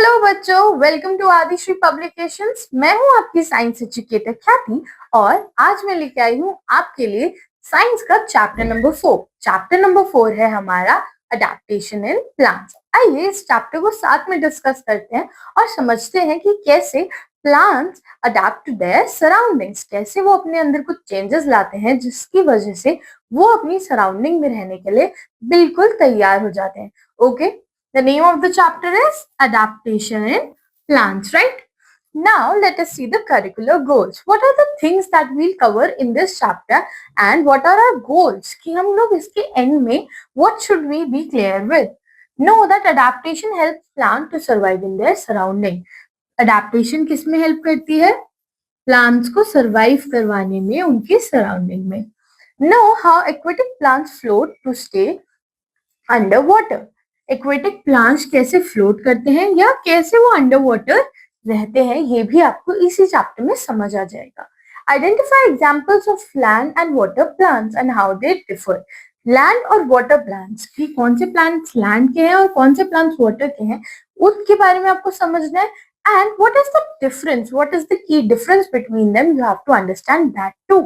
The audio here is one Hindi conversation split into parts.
हेलो बच्चों, वेलकम टू आदिश्री पब्लिकेशंस। मैं हूं आपकी साइंस एजुकेटर ख्याति और आज मैं लेके आई हूं आपके लिए साइंस का चैप्टर नंबर 4। चैप्टर नंबर 4 है हमारा अडेप्टेशन इन प्लांट्स। आइए इस चैप्टर को साथ में डिस्कस करते हैं और समझते हैं कि कैसे plants adapt to their surroundings, कैसे वो अपने अंदर कुछ चेंजेस लाते हैं जिसकी वजह से वो अपनी सराउंडिंग में रहने के लिए बिल्कुल तैयार हो जाते हैं। Okay, the name of the chapter is Adaptation in Plants, right? Now let us see the curricular goals. What are the things that we'll cover in this chapter and what are our goals? कि हम लोग इसके end में what should we be clear with? Know that adaptation helps plant to survive in their surrounding. Adaptation किस में help करती है? Plants को survive करवाने में, उनकी surrounding में. Know how aquatic plants float to stay under water. Aquatic plants कैसे फ्लोट करते हैं या कैसे वो अंडर वाटर रहते हैं, ये भी आपको इसी चैप्टर में समझ आ जाएगा। Identify examples of land and water plants and how they differ. Land और वाटर प्लांट्स की कौन से प्लांट्स लैंड के हैं और कौन से प्लांट्स वाटर के हैं, उसके बारे में आपको समझना है। And what is the difference, what is the key difference between them, you have to understand that too.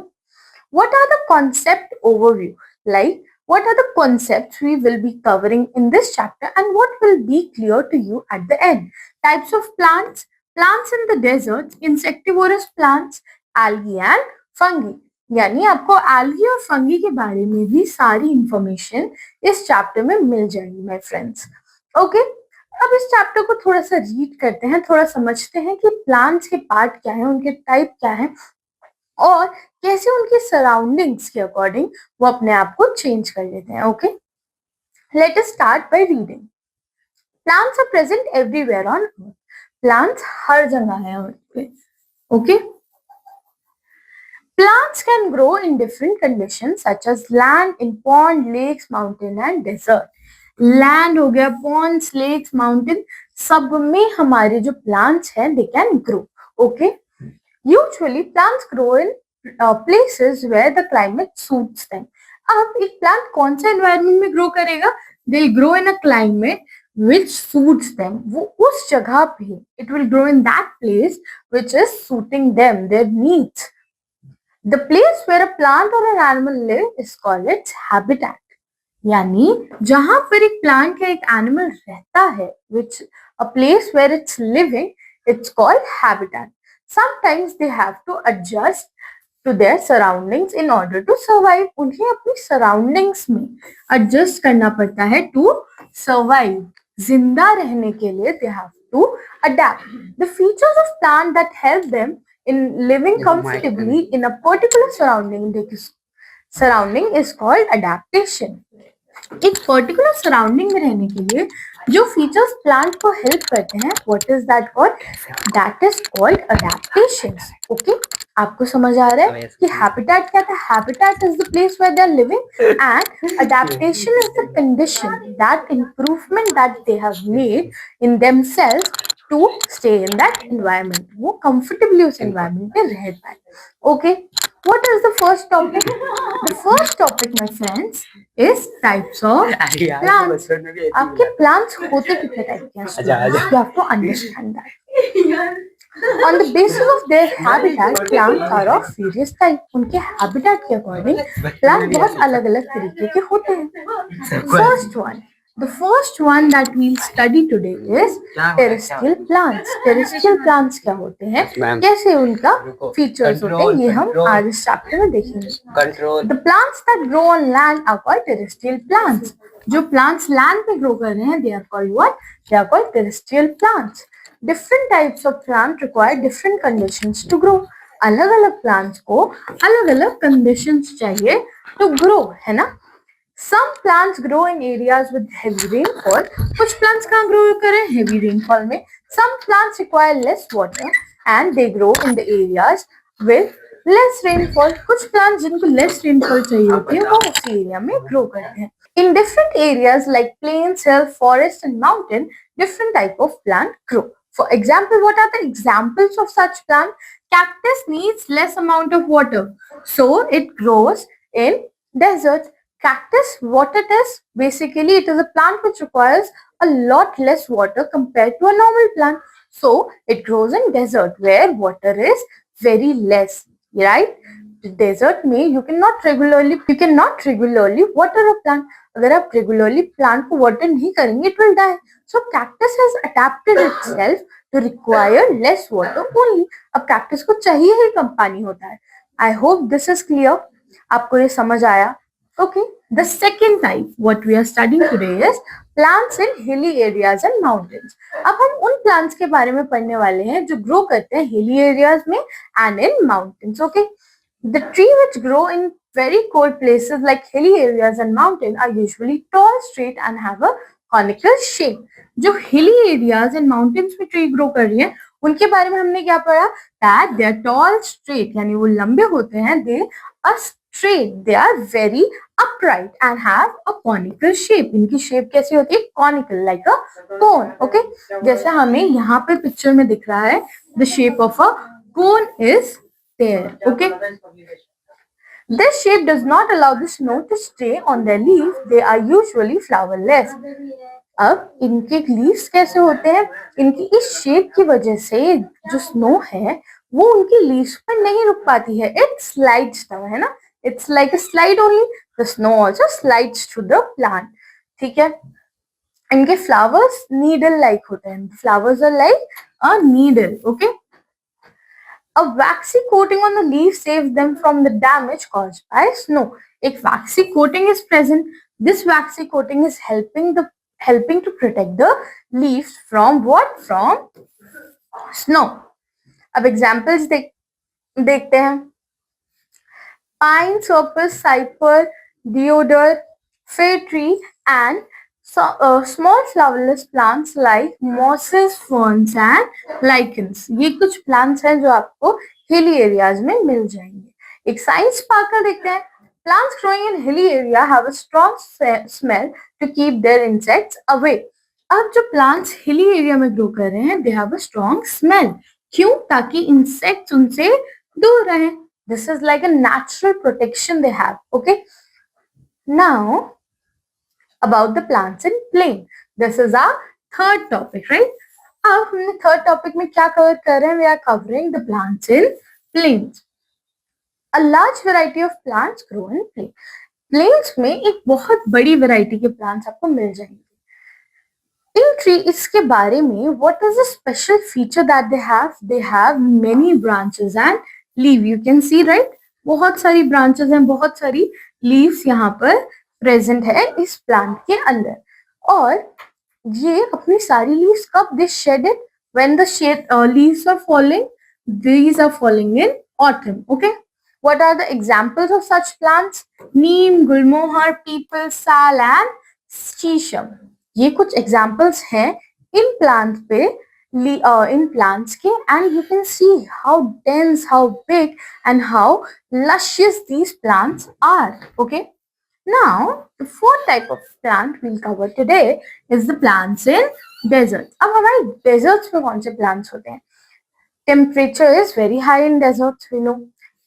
What are the concept overview, like what are the concepts we will be covering in this chapter and what will be clear to you at the end. Types of plants, plants in the desert, insectivorous plants, algae and fungi. यानी आपको algae और fungi के बारे में भी सारी इंफॉर्मेशन इस चैप्टर में मिल जाएगी माय फ्रेंड्स। ओके, अब इस चैप्टर को थोड़ा सा रीड करते हैं, थोड़ा समझते हैं कि प्लांट्स के पार्ट क्या है, उनके टाइप क्या है और कैसे उनके सराउंडिंग्स के अकॉर्डिंग वो अपने आप को चेंज कर लेते हैं। Okay, let us start by reading. Plants are present everywhere on earth. Plants हर जगह है अर्थ पे। Okay, plants can grow in different conditions such as land, in pond, lakes, mountain and desert. Land हो गया, पॉन्ड्स, लेक्स, माउंटेन, सब में हमारे जो प्लांट्स हैं they can grow. Okay, Usually plants grow in places where the climate suits them. अब एक प्लांट कौन सा एनवायरमेंट में ग्रो करेगा? They'll grow in a climate which suits them. वो उस जगह पे it will grow in that place which is suiting them, their needs. The place where a plant or an animal live is called its habitat. यानी जहां पर एक प्लांट या एक एनिमल रहता है, which a place where it's living, it's called habitat. Sometimes they have to adjust to their surroundings in order to survive. उन्हें अपनी surroundings में adjust करना पड़ता है to survive. जिंदा रहने के लिए they have to adapt. The features of plant that help them in living comfortably in a particular surrounding is called adaptation. एक पर्टिकुलर सराउंडिंग में रहने के लिए जो फीचर्स प्लांट को हेल्प करते हैं, what is that called? That is called adaptation. Okay, आपको समझ आ रहा है कि हैबिटेट क्या था? Habitat is the place where they are living and adaptation is the condition, that improvement that they have made in themselves to stay in that environment. वो कंफर्टेबली उस एनवायरनमेंट में रह पाए। Okay, what is the first topic? The first topic, my friends, is types of plants. आपके plants होते कितने टाइप के हैं? You have to understand that. On the basis of their habitat, plants are of various types. उनके habitat के according plants बहुत अलग-अलग तरीके के होते हैं। The first one that we'll study today is terrestrial plants. Terrestrial plants क्या होते हैं, कैसे उनका features होते हैं, ये हम आज इस चैप्टर में देखेंगे। The plants that grow on land are called terrestrial plants. जो plants land पे grow कर रहे हैं, they are called what? They are called terrestrial plants. Different types of plant require different conditions to grow. अलग-अलग plants को अलग-अलग conditions चाहिए to grow, है ना? Some plants grow in areas with heavy rainfall. कुछ plants कहाँ grow करें? Heavy rainfall में. Some plants require less water and they grow in the areas with less rainfall. कुछ plants जिनको less rainfall चाहिए होती है वो उस एरिया में grow करते हैं. In different areas like plains, hill, forest and mountain, different type of plant grow. For example, what are the examples of such plant? Cactus needs less amount of water, so it grows in desert. Cactus, what it is? Basically, it is a plant which requires a lot less water compared to a normal plant. So it grows in desert where water is very less, right? Desert में you cannot regularly water a plant. अगर आप regularly plant को water नहीं करेंगे, it will die. So cactus has adapted itself to require less water only. अब cactus को चाहिए ही कम पानी होता है. I hope this is clear. आपको ये समझ आया? Okay. The second type what we are studying today is plants in hilly areas and mountains. अब हम उन plants के बारे में पढ़ने वाले हैं जो grow करते हैं hilly areas में and in mountains. Okay. The tree which grow in very cold places like hilly areas and mountain are usually tall, straight and have a conical shape. जो hilly areas and mountains में tree grow कर रही है उनके बारे में हमने क्या पढ़ा? That they are tall, straight यानी वो लंबे होते हैं. They are straight, they are very upright and have a conical shape. इनकी shape कैसी होती है? Conical, like a cone. Okay, जैसे हमें यहाँ पे picture में दिख रहा है, the shape of a cone is there. Okay, this shape does not allow the snow to stay on their leaves. They are usually flowerless. अब इनके लीव्स कैसे होते हैं? इनकी इस शेप की वजह से जो स्नो है वो उनकी लीव्स पर नहीं रुक पाती है. इट स्लाइड्स डाउन, है ना? It's like a slide only. The snow also slides through the plant. ठीक है. इनके फ्लावर्स नीडल लाइक होते हैं. Flowers are like a needle. Okay. A waxy coating on the leaf saves them from the damage caused by snow. एक waxy coating is present. This waxy coating is helping to protect the leaves from what? From snow. अब examples देखते हैं. Pine, cypress, cyper, deodar, fir tree and small flowerless plants like mosses, ferns and lichens. ये कुछ plants हैं जो आपको hilly areas में मिल जाएंगे. एक science sparkle देखते हैं. Plants growing in hilly area have a strong smell to keep their insects away. अब जो plants hilly area में grow कर रहे हैं, they have a strong smell. क्यों? ताकि insects उनसे दूर रहें. This is like a natural protection they have. Okay. Now about the plants in plain. This is our third topic, right? अब हमने third topic में क्या cover कर रहे हैं? We are covering the plants in plains. A large variety of plants grow in plain. Plains में एक बहुत बड़ी variety के plants आपको मिल जाएंगे. इन trees के बारे में what is the special feature that they have? They have many branches and leaves. You can see, right? बहुत सारी branches हैं, बहुत सारी leaves यहाँ पर प्रेजेंट है इस प्लांट के अंदर. और ये अपनी सारी लीव्स कब they shed it? When the leaves are falling. These are falling in autumn. Okay. What are the examples of such plants? Neem, gulmohar, peepal, sal and shisham. ये कुछ एग्जांपल्स हैं इन प्लांट पे, in plants के, and you can see how dense, how big and how luscious these plants are. Okay. Now, the fourth type of plant we'll cover today is the plants in deserts. अब हमारे deserts में कौन से plants होते हैं? Temperature is very high in deserts. We know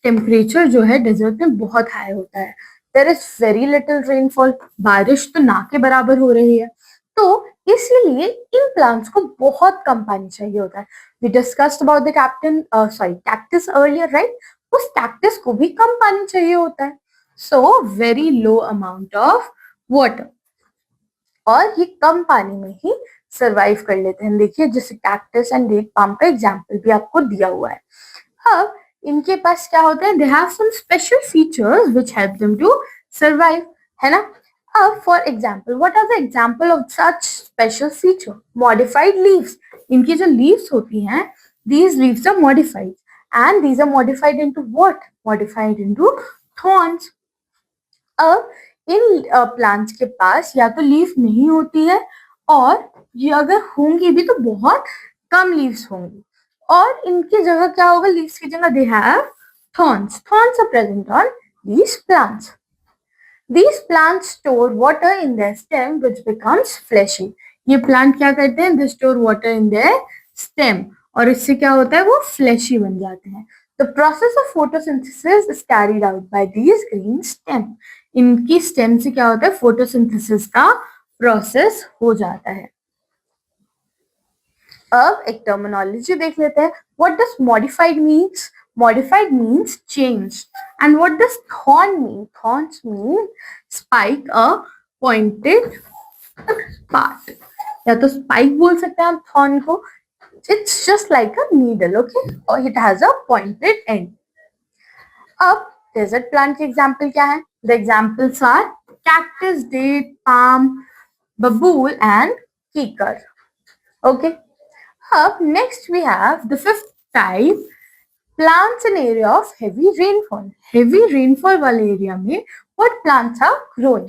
temperature जो है desert में बहुत high होता है. There is very little rainfall. बारिश तो ना के बराबर हो रही है. तो इसीलिए इन plants को बहुत कम पानी चाहिए होता है. We discussed about the cactus earlier, right? उस cactus को भी कम पानी चाहिए होता है. So very low amount of water. और ये कम पानी में ही सर्वाइव कर लेते हैं. देखिए जैसे कैक्टस एंड डेट पाम का एग्जाम्पल भी आपको दिया हुआ है. अब इनके पास क्या होता है? They have some special features which help them to survive, है ना? अब for example, what are the example of such special feature? Modified leaves. इनकी जो लीव्स होती हैं, these leaves are modified and these are modified into what? Modified into thorns. अब इन प्लांट्स के पास या तो लीफ नहीं होती है, और ये अगर होंगी भी तो बहुत कम लीव्स होंगी, और इनकी जगह क्या होगा? लीव्स की जगह they have thorns. Thorns are present on these plants. These plants store water in their stem which becomes fleshy. ये प्लांट क्या करते हैं? They store water in their stem, और इससे क्या होता है? वो fleshy बन जाते हैं. The process of photosynthesis is carried out by these green stem. इनकी स्टेम से क्या होता है? फोटोसिंथेसिस का प्रोसेस हो जाता है. अब एक टर्मिनोलॉजी देख लेते हैं. What does modified means? Modified means changed. And what does thorn mean? Thorns mean spike, a pointed part. या तो spike बोल सकते हैं आप thorn को. It's just like a needle, okay? Or it has a pointed end. अब desert plant के example क्या है? The examples are cactus, date, palm, babool and kikar. Okay. Up next we have the fifth type, plants in area of heavy rainfall. Heavy rainfall वाले area में what plants are growing?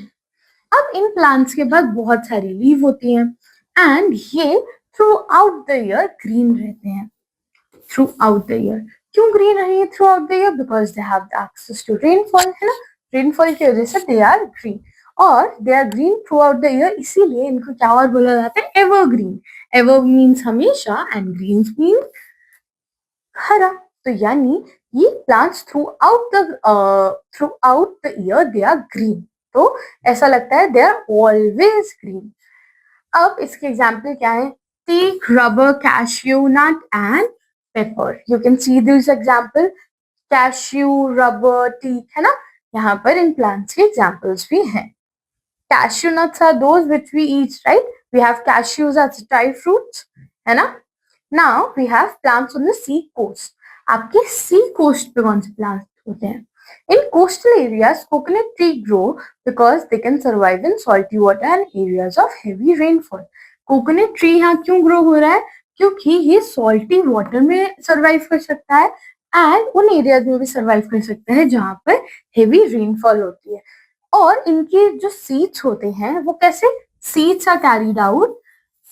अब इन plants के बाद बहुत सारी लीव होती हैं and ये throughout the year green रहते हैं. Throughout the year. क्यों green रहे throughout the year? Because they have the access to rainfall, है ना? Rainfall की वजह से they are green. और they are green throughout the year, इसीलिए इनको क्या और बोला जाता है? Evergreen. Ever means हमेशा and greens means हरा. तो यानी ये plants throughout the year they are green. तो ऐसा लगता है they are always green. अब इसके एग्जाम्पल क्या है? Teak, rubber, cashew nut and pepper. You can see this example. Cashew, rubber, teak, है ना? यहाँ पर इन plants के examples भी हैं. Cashew nuts are those which we eat, right? We have cashews as dry fruits, है ना? Now we have plants on the sea coast. आपके sea coast पे कौन से plants होते हैं? In coastal areas, coconut tree grow because they can survive in salty water and areas of heavy rainfall. Coconut tree यहाँ क्यों grow हो रहा है? क्योंकि ये salty water में survive कर सकता है and उन areas में भी survive कर सकता है जहाँ पर heavy rainfall होती है. और इनके जो seeds होते हैं वो कैसे? Seeds are carried out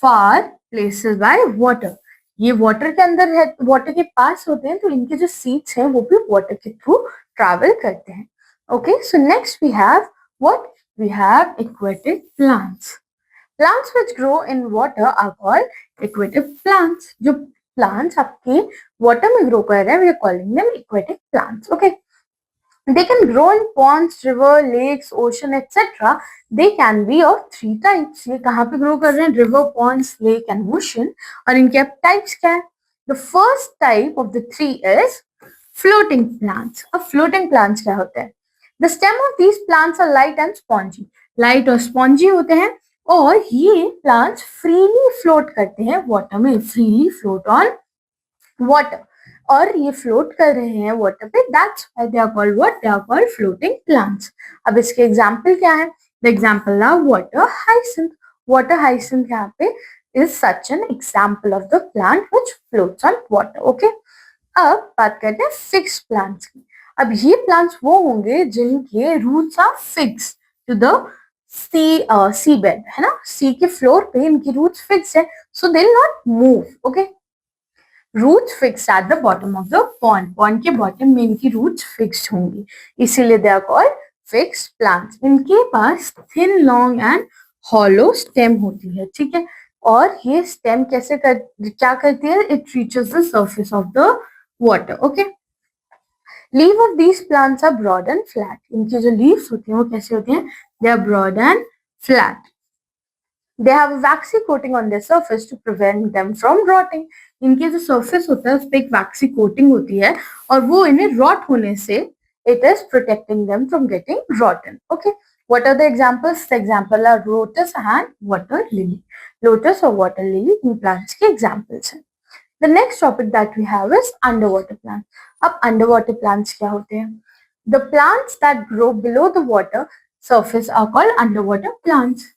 far places by water. ये वाटर के अंदर है, वाटर के पास होते हैं, तो इनके जो सीड्स हैं वो भी वाटर के थ्रू ट्रैवल करते हैं. Okay, so next we have what? We have aquatic plants. Plants which grow in water are called aquatic plants. जो प्लांट्स आपके वाटर में ग्रो कर रहे हैं we are calling them aquatic plants. Okay, they can grow in ponds, river, lakes, ocean, etc. They can be of 3 types. ये कहाँ पे grow कर रहे हैं? River, ponds, lake and ocean. और इनके types क्या है? The first type of the 3 is floating plants. अब floating plants क्या होते हैं? The stem of these plants are light and spongy. Light और spongy होते हैं और ये plants freely float करते हैं water में. Freely float on water. और ये फ्लोट कर रहे हैं वाटर पे. That's why they are called what? They are called floating plants. अब इसके एग्जांपल क्या है? The example are water hyacinth. Water hyacinth यहाँ पे is such an example of the plant which floats on water. Okay, अब बात करते हैं फिक्स प्लांट्स की. अब ये प्लांट्स वो होंगे जिनके roots are fix to the sea bed, है ना? सी के फ्लोर पे इनकी रूट्स फिक्स है, so they will not move. Okay, roots fixed at the bottom of the pond. Pond के बॉटम में इनकी रूट्स फिक्स्ड होंगी, इसीलिए they are called fixed plants. इनके पास thin, long and hollow stem होती है. ठीक है, और ये स्टेम क्या करती है? It reaches the surface of the water. Okay, leave of these plants are broad and flat. इनकी जो लीव्स होती हैं वो कैसे होती हैं? They are broad and flat. They have a waxy coating on their surface to prevent them from rotting. इनके जो surface होता है उस पे एक waxy coating होती है और वो इन्हें rot होने से it is protecting them from getting rotten. Okay, what are the examples? The example are lotus and water lily. Lotus और water lily इन plants के examples हैं. The next topic that we have is underwater plants. अब underwater plants क्या होते हैं? The plants that grow below the water surface are called underwater plants.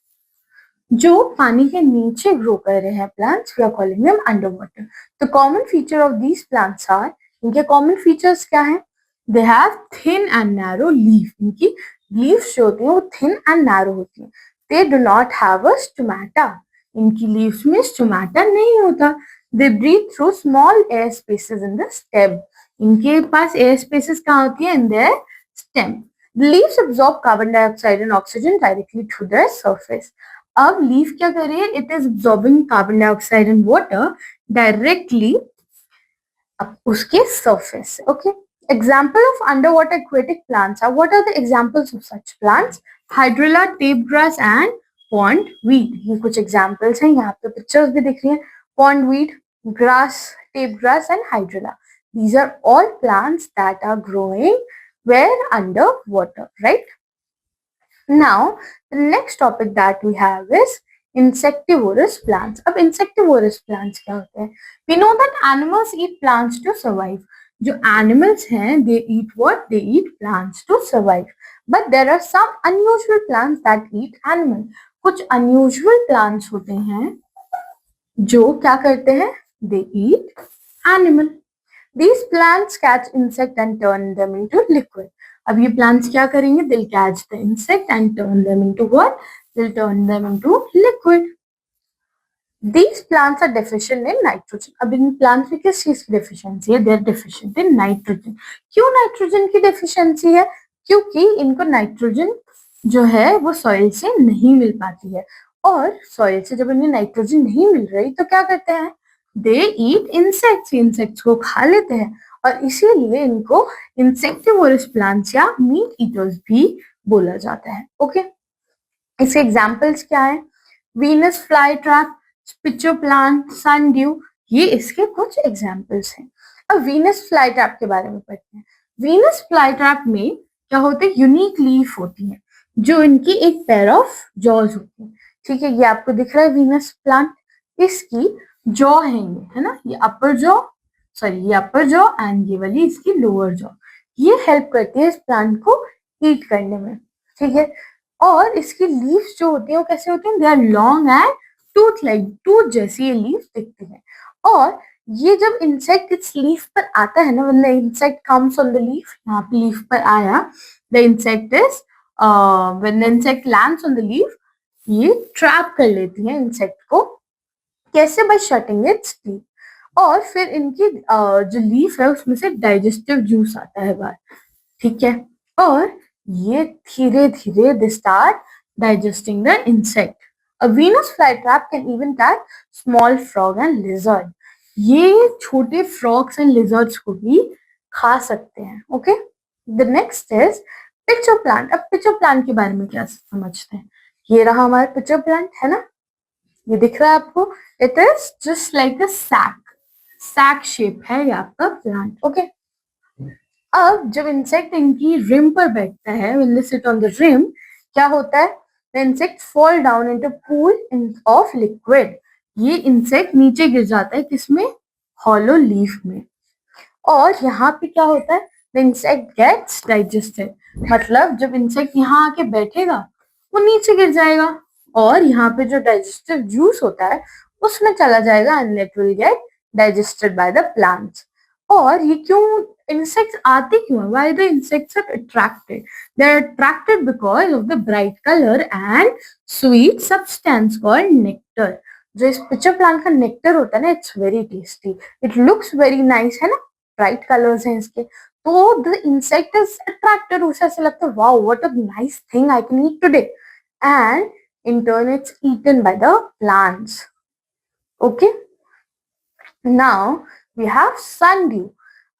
जो पानी के नीचे ग्रो कर रहे हैं plants we are calling them under water. The common feature of these plants are, इनके कॉमन फीचर्स क्या हैं? They have thin and narrow leaf. इनकी लीव्स जो होती हैं वो थिन एंड नैरो होती हैं. They do not have a stomata. इनकी लीव्स में स्टोमेटा नहीं होता. They breathe through small air spaces in the stem. इनके पास एयर स्पेसेस कहाँ होती है? In there stem. The leaves absorb carbon dioxide and oxygen directly to their surface. अब लीफ क्या कर रही है? It is absorbing carbon dioxide and water directly उसके surface. Okay, example of under water aquatic plants are. What are the examples of such plants? Hydrilla, tape grass and pond weed. ये कुछ एग्जाम्पल्स हैं. यहाँ पे पिक्चर्स भी दिख रही है. Pond weed grass, tape grass and hydrilla. These are all plants that are growing where under water, right? Now, the next topic that we have is insectivorous plants. अब insectivorous plants क्या होते हैं? We know that animals eat plants to survive. जो animals हैं, they eat what? They eat plants to survive. But there are some unusual plants that eat animal. कुछ unusual plants होते हैं जो क्या करते हैं? They eat animal. These plants catch insect and turn them into liquid. अब ये plants क्या करेंगे? They'll catch the insect and turn them into what? They'll turn them into liquid. These plants are deficient in nitrogen. अब इन plants में किस चीज की deficiency है? They're deficient in nitrogen. क्यों nitrogen की deficiency है? क्योंकि इनको nitrogen जो है वो soil से नहीं मिल पाती है, और soil से जब इन्हें nitrogen नहीं मिल रही तो क्या करते हैं? They eat insects. insects को खा लेते हैं, और इसीलिए इनको insectivorous plants या meat eaters भी बोला जाता है. ओके, इसके एग्जाम्पल्स क्या है? Venus flytrap, स्पिचो प्लांट, sundew, ये इसके कुछ एग्जाम्पल्स हैं. अब वीनस फ्लाईट्रैप के बारे में पढ़ते हैं. वीनस फ्लाईट्रैप में क्या होते हैं? यूनिक लीफ होती है जो इनकी एक पेयर ऑफ जॉज होती है. ठीक है, ये आपको दिख रहा है वीनस प्लांट, इसकी जॉ है ये, है ना, ये अपर जॉ, सॉरी ये अपर जॉ एंड ये वाली इसकी लोअर जॉ, ये हेल्प करती है इस प्लांट को ईट करने में. ठीक है, और इसकी लीव्स जो होती है वो कैसे होती है? They are long and tooth like, tooth जैसी ये लीफ दिखती है. और ये जब इंसेक्ट इस लीफ पर आता है ना, when the insect comes on the leaf, यहाँ पे लीफ पर आया, the insect is when the insect lands on the leaf, ये ट्रैप कर लेती है इंसेक्ट को. कैसे? By shutting its teeth. और फिर इनकी जो लीफ है उसमें से डाइजेस्टिव जूस आता है बाहर. ठीक है, और ये धीरे धीरे they start digesting the insect. A Venus flytrap can even catch small frog and lizard. ये छोटे frogs and lizards को भी खा सकते हैं. Okay, the next is pitcher plant. अब pitcher plant के बारे में क्या समझते हैं? ये रहा हमारा pitcher plant, है ना, ये दिख रहा है आपको. It is just like a sack shape है ये आपका plant. ओके, अब जब इंसेक्ट इनकी रिम पर बैठता है, when they sit on the rim, क्या होता है? The insect fall down into pool of liquid. ये इंसेक्ट नीचे गिर जाता है किसमें? हॉलो लीफ में. और यहाँ पे क्या होता है? The insect gets digested. मतलब जब इंसेक्ट यहाँ आके बैठेगा वो नीचे गिर जाएगा, और यहाँ पे जो डाइजेस्टिव जूस होता है उसमें चला जाएगा, and it will get digested by the plants. और ये क्यों insects आते क्यों हैं? Why the insects are attracted? They are attracted because of the bright color and sweet substance called nectar. जो इस पिचर प्लांट का नेक्टर होता है ना, it's very tasty, it looks very nice, है ना, ब्राइट कलर्स हैं इसके. तो द इंसेक्ट इज अट्रैक्टेड, उसे ऐसा लगता है wow what a nice thing I can eat today, and in turn it's eaten by the plants. Okay, now we have sundew.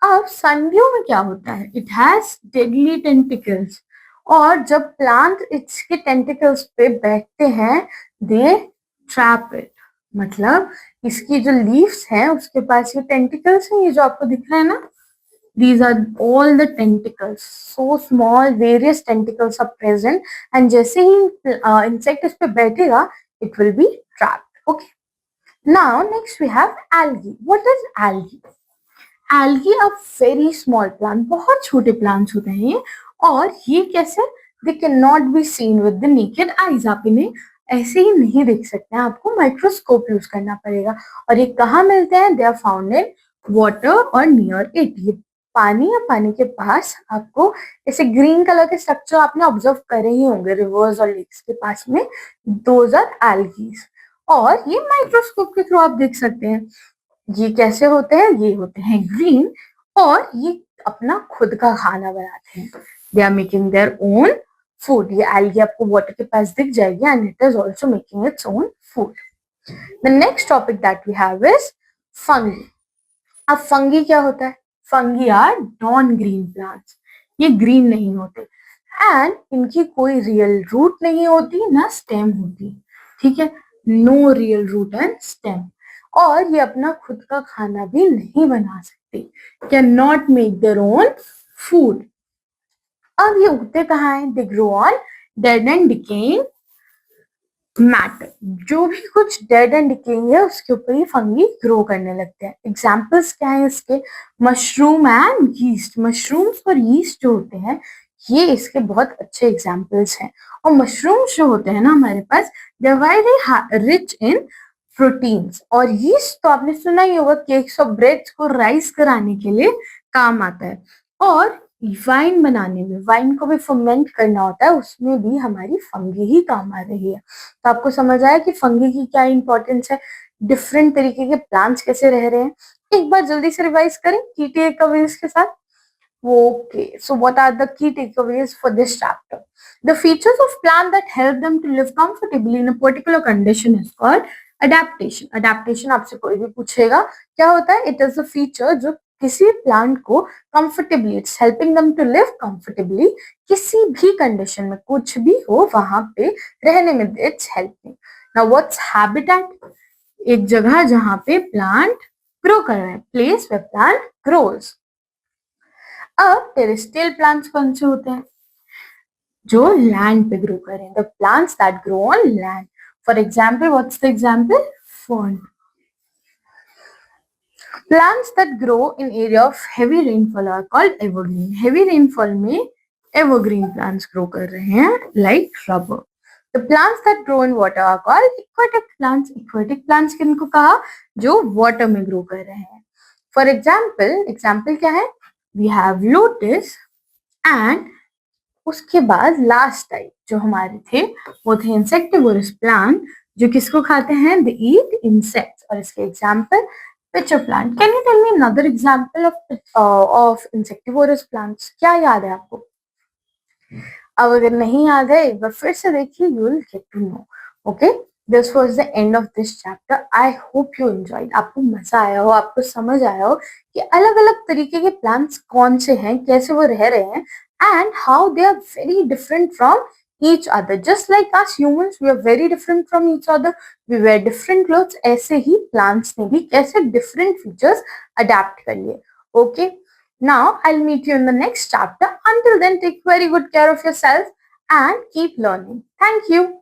अब sundew में क्या होता है? इट हैज डेडली टेंटिकल्स, और जब प्लांट इसके टेंटिकल्स पे बैठते हैं दे ट्रैप इट. मतलब इसकी जो लीव्स हैं उसके पास ये टेंटिकल्स हैं, ये जो आपको दिख रहा है ना, these are all the tentacles, so small, various tentacles are present, and जैसे ही insect इस पे बैठेगा it will be trapped. Okay, now next we have algae. What is algae? Algae are very small plant, बहुत छोटे plants होते हैं ये, और ये कैसे? They cannot be seen with the naked eyes. आप इन्हें ऐसे ही नहीं देख सकते हैं, आपको माइक्रोस्कोप यूज करना पड़ेगा. और ये कहाँ मिलते हैं? They are found in water और नियर इट. ये पानी या पानी के पास आपको ऐसे ग्रीन कलर के स्ट्रक्चर आपने ऑब्जर्व करे ही होंगे रिवर्स और लेक्स के पास में, दोज आर एल्गीज. और ये माइक्रोस्कोप के थ्रू आप देख सकते हैं. ये कैसे होते हैं? ये होते हैं ग्रीन, और ये अपना खुद का खाना बनाते हैं. They are making their own food. ये एल्गी आपको वाटर के पास दिख जाएगी, and it is also making its own food. The next topic that we have is fungi. अब फंगी क्या होता है? Fungi are non green plants. ये ग्रीन नहीं होते, एंड इनकी कोई रियल रूट नहीं होती, ना स्टेम होती. ठीक है, no real root and stem. और ये अपना खुद का खाना भी नहीं बना सकते, can not make their own food. अब ये उगते कहाँ हैं? They grow on dead and decaying matter. जो भी कुछ डेड एंड डिकेइंग है उसके ऊपर ही फंगी ग्रो करने लगते हैं। एग्जाम्पल्स क्या है इसके? Mushroom and yeast. मशरूम्स और यीस्ट जो होते हैं ये इसके बहुत अच्छे एग्जाम्पल्स हैं। और मशरूम्स जो होते हैं ना हमारे पास, they are very rich in proteins. और यीस्ट तो आपने सुना ही होगा, केक्स और ब्रेड्स को राइस कराने के लिए काम आता है। और वाइन बनाने में, वाइन को भी फर्मेंट करना होता है, उसमें भी हमारी फंगी ही काम आ रही है। तो आपको समझ आया कि फंगी की क्या इंपॉर्टेंस है, डिफरेंट तरीके के प्लांट्स कैसे रह रहे हैं। एक बार जल्दी से रिवाइज करें की टेकअवेज के साथ। Okay, so what are the key takeaways for this chapter? The features of plant that help them to live comfortably in a particular condition is called adaptation. Adaptation आपसे कोई भी पूछेगा क्या होता है? It is a feature जो किसी प्लांट को comfortably, it's helping them to live comfortably, किसी भी कंडीशन में कुछ भी हो वहां पे रहने में it's helping. Now what's habitat? एक जगह जहां पे प्लांट ग्रो कर रहे हैं, place where plant grows. अब टेरेस्ट्रियल प्लांट्स कौन से होते हैं? जो लैंड पे ग्रो करें, the plants that grow on land. For example, what's the example? Fern. Plants that grow in area of heavy rainfall are called evergreen. Heavy rainfall में एवरग्रीन प्लांट्स ग्रो कर रहे हैं, like rubber. The plants that grow in water are called aquatic plants. Aquatic plants किनको कहा? जो वाटर में ग्रो कर रहे हैं। फॉर एग्जाम्पल, एग्जाम्पल क्या है? वी हैव लोटस एंड उसके बाद लास्ट टाइप जो हमारे थे वो थे इंसेक्टिवोरस प्लांट, जो किसको खाते हैं? They eat insects. और इसके example pitcher plant. Can you tell me another example of insectivorous plants? क्या याद है आपको? अब अगर नहीं याद है एक बार फिर से देखिए, you will get to know. Okay, this was the end of this chapter. I hope you enjoyed. आपको मजा आया हो, आपको समझ आया हो कि अलग अलग तरीके के प्लांट्स कौन से हैं, कैसे वो रह रहे हैं, and how they are very different from each other. Just like us humans, we are very different from each other. We wear different clothes. ऐसे ही plants ने भी कैसे different features adapt कर लिए. Okay. Now I'll meet you in the next chapter. Until then, take very good care of yourself and keep learning. Thank you.